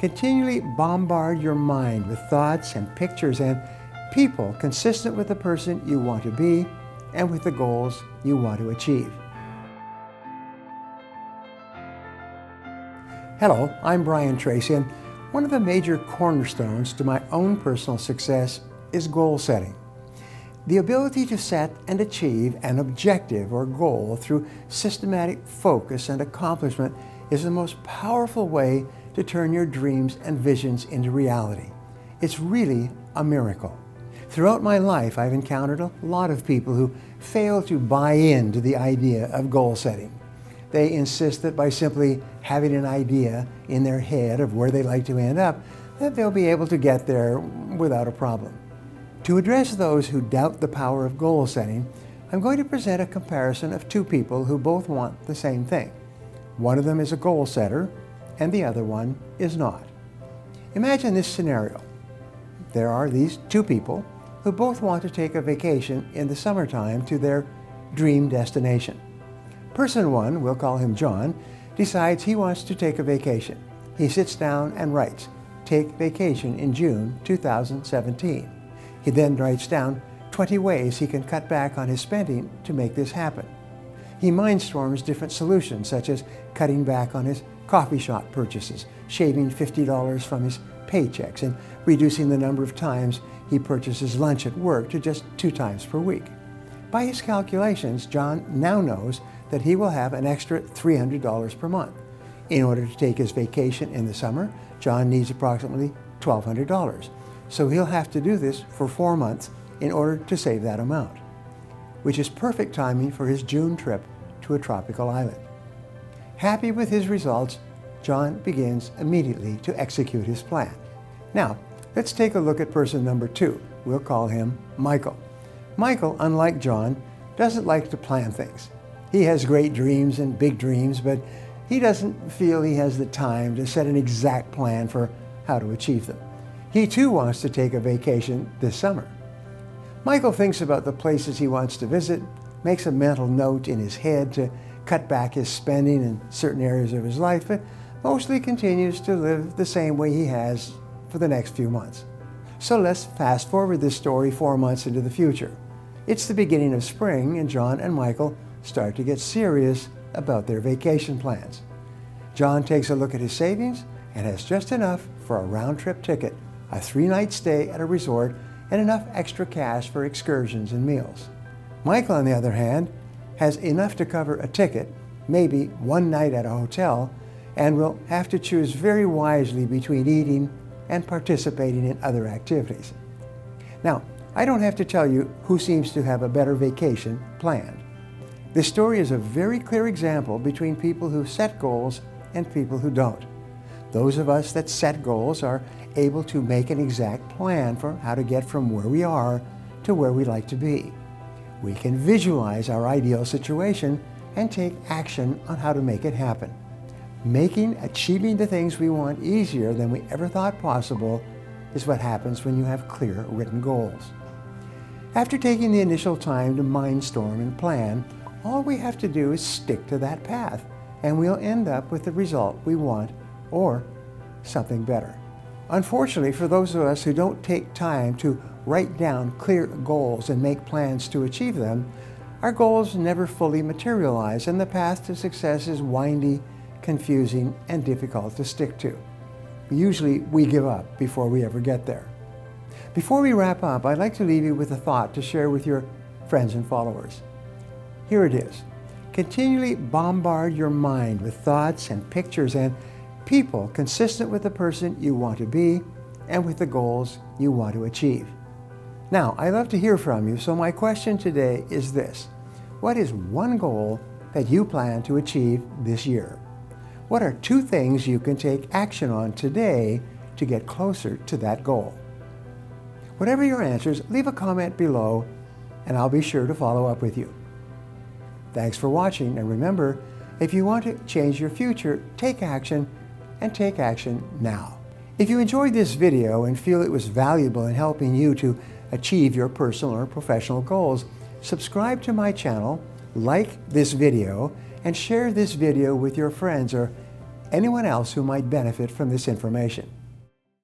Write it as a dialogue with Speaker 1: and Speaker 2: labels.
Speaker 1: Continually bombard your mind with thoughts and pictures and people consistent with the person you want to be and with the goals you want to achieve. Hello, I'm Brian Tracy, and one of the major cornerstones to my own personal success is goal setting. The ability to set and achieve an objective or goal through systematic focus and accomplishment is the most powerful way to turn your dreams and visions into reality. It's really a miracle. Throughout my life, I've encountered a lot of people who fail to buy into the idea of goal setting. They insist that by simply having an idea in their head of where they'd like to end up, that they'll be able to get there without a problem. To address those who doubt the power of goal setting, I'm going to present a comparison of two people who both want the same thing. One of them is a goal setter, and the other one is not. Imagine this scenario. There are these two people who both want to take a vacation in the summertime to their dream destination. Person one, we'll call him John, decides he wants to take a vacation. He sits down and writes, "Take vacation in June 2017. He then writes down 20 ways he can cut back on his spending to make this happen. He mindstorms different solutions, such as cutting back on his coffee shop purchases, shaving $50 from his paychecks, and reducing the number of times he purchases lunch at work to just 2 times per week. By his calculations, John now knows that he will have an extra $300 per month. In order to take his vacation in the summer, John needs approximately $1,200. So he'll have to do this for 4 months in order to save that amount, which is perfect timing for his June trip to a tropical island. Happy with his results, John begins immediately to execute his plan. Now, let's take a look at person number 2. We'll call him Michael. Michael, unlike John, doesn't like to plan things. He has great dreams and big dreams, but he doesn't feel he has the time to set an exact plan for how to achieve them. He too wants to take a vacation this summer. Michael thinks about the places he wants to visit, makes a mental note in his head to cut back his spending in certain areas of his life, but mostly continues to live the same way he has for the next few months. So let's fast forward this story 4 months into the future. It's the beginning of spring, and John and Michael start to get serious about their vacation plans. John takes a look at his savings and has just enough for a round-trip ticket, a 3-night stay at a resort, and enough extra cash for excursions and meals. Michael, on the other hand, has enough to cover a ticket, maybe 1 night at a hotel, and will have to choose very wisely between eating and participating in other activities. Now, I don't have to tell you who seems to have a better vacation planned. This story is a very clear example between people who set goals and people who don't. Those of us that set goals are able to make an exact plan for how to get from where we are to where we'd like to be. We can visualize our ideal situation and take action on how to make it happen. Making achieving the things we want easier than we ever thought possible is what happens when you have clear written goals. After taking the initial time to mindstorm and plan, all we have to do is stick to that path, and we'll end up with the result we want or something better. Unfortunately, for those of us who don't take time to write down clear goals and make plans to achieve them, our goals never fully materialize, and the path to success is windy, confusing, and difficult to stick to. Usually, we give up before we ever get there. Before we wrap up, I'd like to leave you with a thought to share with your friends and followers. Here it is. Continually bombard your mind with thoughts and pictures and people consistent with the person you want to be and with the goals you want to achieve. Now, I love to hear from you, so my question today is this. What is one goal that you plan to achieve this year? What are 2 things you can take action on today to get closer to that goal? Whatever your answers, leave a comment below, and I'll be sure to follow up with you. Thanks for watching, and remember, if you want to change your future, take action, and take action now. If you enjoyed this video and feel it was valuable in helping you to achieve your personal or professional goals, subscribe to my channel, like this video, and share this video with your friends, or anyone else who might benefit from this information.